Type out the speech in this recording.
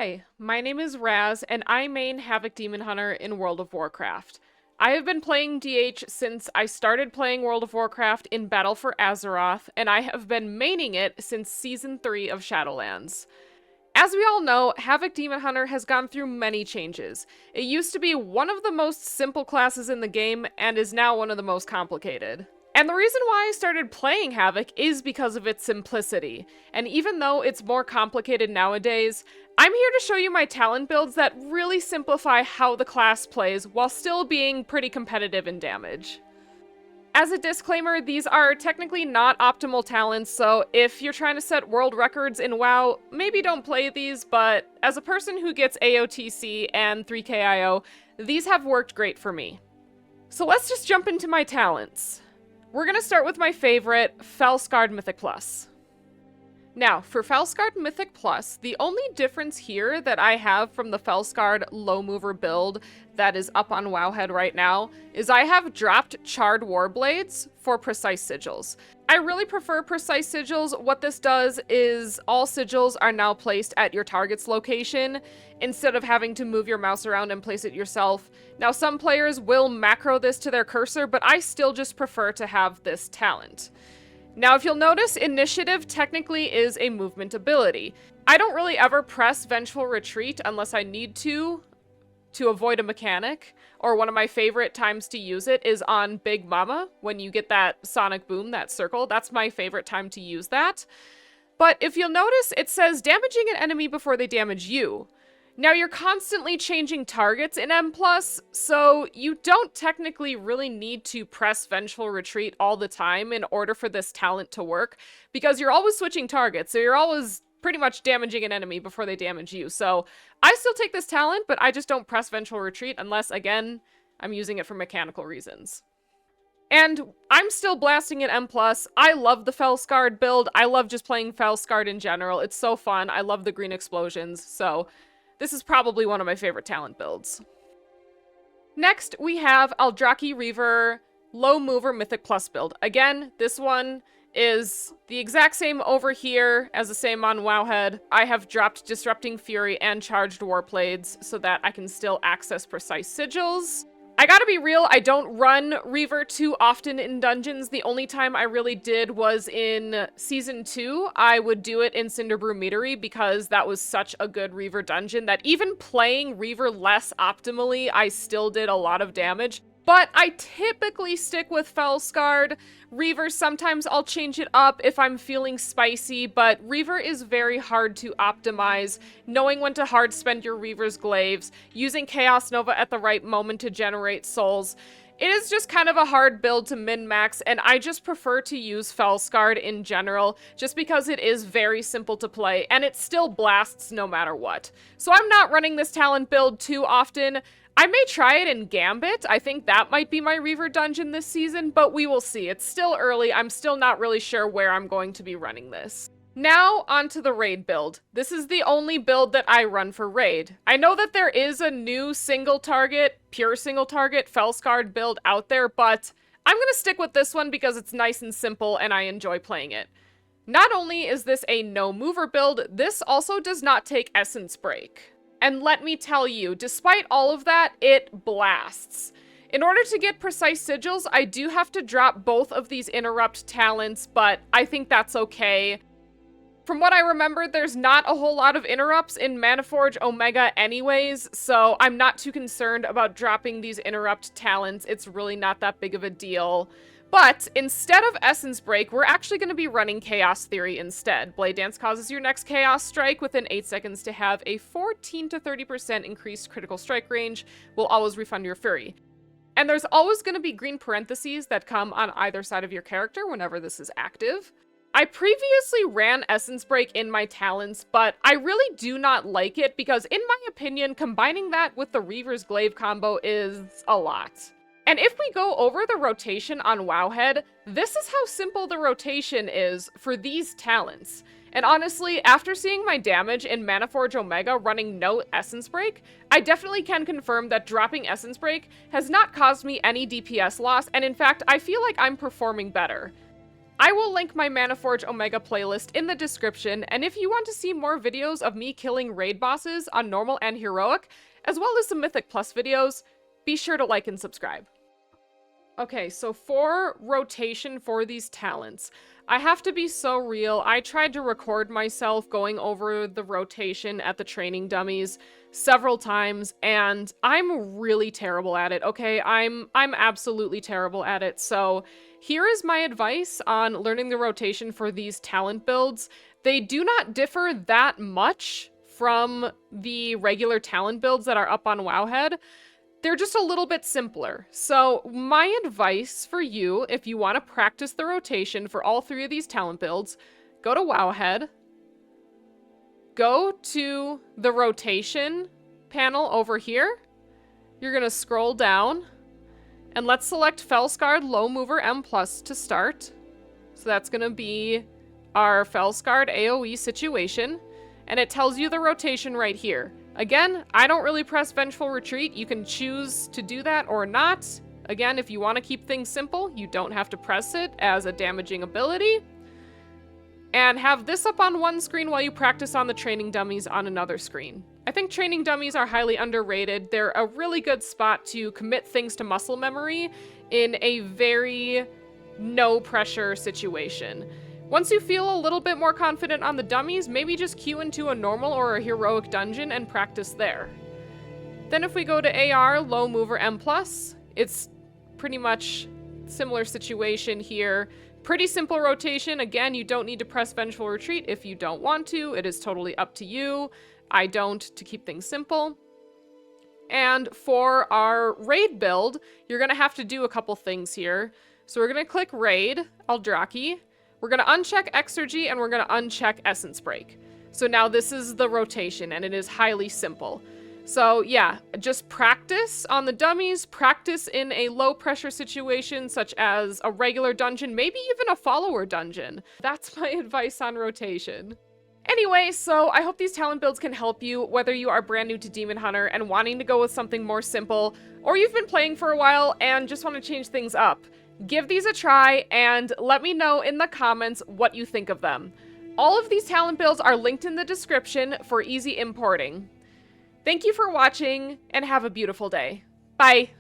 Hi, my name is Raz, and I main Havoc Demon Hunter in World of Warcraft. I have been playing DH since I started playing World of Warcraft in Battle for Azeroth, and I have been maining it since Season 3 of Shadowlands. As we all know, Havoc Demon Hunter has gone through many changes. It used to be one of the most simple classes in the game, and is now one of the most complicated. And the reason why I started playing Havoc is because of its simplicity, and even though it's more complicated nowadays, I'm here to show you my talent builds that really simplify how the class plays while still being pretty competitive in damage. As a disclaimer, these are technically not optimal talents, so if you're trying to set world records in WoW, maybe don't play these, but as a person who gets AOTC and 3KIO, these have worked great for me. So let's just jump into my talents. We're gonna start with my favorite, Fel Scarred Mythic Plus. Now, for Fel Scarred Mythic Plus, the only difference here that I have from the Fel Scarred No-Mover build that is up on Wowhead right now is I have dropped Charred Warblades for Precise Sigils. I really prefer Precise Sigils. What this does is all sigils are now placed at your target's location instead of having to move your mouse around and place it yourself. Now, some players will macro this to their cursor, but I still just prefer to have this talent. Now, if you'll notice, Initiative technically is a movement ability. I don't really ever press Vengeful Retreat unless I need to avoid a mechanic, or one of my favorite times to use it is on Big Mama, when you get that sonic boom, that circle. That's my favorite time to use that. But if you'll notice, it says damaging an enemy before they damage you. Now, you're constantly changing targets in M+, so you don't technically really need to press Vengeful Retreat all the time in order for this talent to work, because you're always switching targets, so you're always pretty much damaging an enemy before they damage you. So I still take this talent, but I just don't press Vengeful Retreat unless, again, I'm using it for mechanical reasons. And I'm still blasting at M+. I love the Fel Scarred build. I love just playing Fel Scarred in general. It's so fun. I love the green explosions, so this is probably one of my favorite talent builds. Next, we have Aldrachi Reaver Low-Mover Mythic Plus build. Again, this one is the exact same over here as the same on Wowhead. I have dropped Disrupting Fury and Charged Warblades so that I can still access Precise Sigils. I gotta be real, I don't run Reaver too often in dungeons. The only time I really did was in Season 2. I would do it in Cinderbrew Meadery because that was such a good Reaver dungeon that even playing Reaver less optimally, I still did a lot of damage. But I typically stick with Fel Scarred. Reaver, sometimes I'll change it up if I'm feeling spicy, but Reaver is very hard to optimize. Knowing when to hard spend your Reaver's glaives, using Chaos Nova at the right moment to generate souls. It is just kind of a hard build to min-max, and I just prefer to use Fel Scarred in general, just because it is very simple to play, and it still blasts no matter what. So I'm not running this talent build too often. I may try it in Gambit. I think that might be my Reaver dungeon this season, but we will see. It's still early. I'm still not really sure where I'm going to be running this. Now, onto the raid build. This is the only build that I run for raid. I know that there is a new single target, pure single target, Fel Scarred build out there, but I'm gonna stick with this one because it's nice and simple and I enjoy playing it. Not only is this a no-mover build, this also does not take Essence Break. And let me tell you, despite all of that, it blasts. In order to get Precise Sigils, I do have to drop both of these Interrupt talents, but I think that's okay. From what I remember, there's not a whole lot of interrupts in Manaforge Omega anyways, so I'm not too concerned about dropping these Interrupt talents. It's really not that big of a deal. But instead of Essence Break, we're actually going to be running Chaos Theory instead. Blade Dance causes your next Chaos Strike within 8 seconds to have a 14 to 30% increased critical strike range. Will always refund your Fury. And there's always going to be green parentheses that come on either side of your character whenever this is active. I previously ran Essence Break in my talents, but I really do not like it because, in my opinion, combining that with the Reaver's Glaive combo is a lot. And if we go over the rotation on Wowhead, this is how simple the rotation is for these talents. And honestly, after seeing my damage in Manaforge Omega running no Essence Break, I definitely can confirm that dropping Essence Break has not caused me any DPS loss, and in fact, I feel like I'm performing better. I will link my Manaforge Omega playlist in the description, and if you want to see more videos of me killing raid bosses on normal and heroic, as well as some Mythic Plus videos, be sure to like and subscribe. Okay, so for rotation for these talents, I have to be so real. I tried to record myself going over the rotation at the training dummies several times, and I'm really terrible at it, okay? I'm absolutely terrible at it. So here is my advice on learning the rotation for these talent builds. They do not differ that much from the regular talent builds that are up on Wowhead. They're just a little bit simpler. So my advice for you, if you want to practice the rotation for all three of these talent builds, go to Wowhead, go to the rotation panel over here. You're going to scroll down, and let's select Fel Scarred No-Mover M+ to start. So that's going to be our Fel Scarred AoE situation, and it tells you the rotation right here. Again, I don't really press Vengeful Retreat. You can choose to do that or not. Again, if you want to keep things simple, you don't have to press it as a damaging ability. And have this up on one screen while you practice on the training dummies on another screen. I think training dummies are highly underrated. They're a really good spot to commit things to muscle memory in a very no-pressure situation. Once you feel a little bit more confident on the dummies, maybe just queue into a normal or a heroic dungeon and practice there. Then if we go to AR, No-Mover M+, it's pretty much similar situation here. Pretty simple rotation. Again, you don't need to press Vengeful Retreat if you don't want to. It is totally up to you. I don't, to keep things simple. And for our raid build, you're going to have to do a couple things here. So we're going to click Raid, Aldrachi. We're going to uncheck Exergy, and we're going to uncheck Essence Break. So now this is the rotation, and it is highly simple. So yeah, just practice on the dummies, practice in a low pressure situation such as a regular dungeon, maybe even a follower dungeon. That's my advice on rotation. Anyway, so I hope these talent builds can help you, whether you are brand new to Demon Hunter and wanting to go with something more simple, or you've been playing for a while and just want to change things up. Give these a try and let me know in the comments what you think of them. All of these talent builds are linked in the description for easy importing. Thank you for watching, and have a beautiful day. Bye!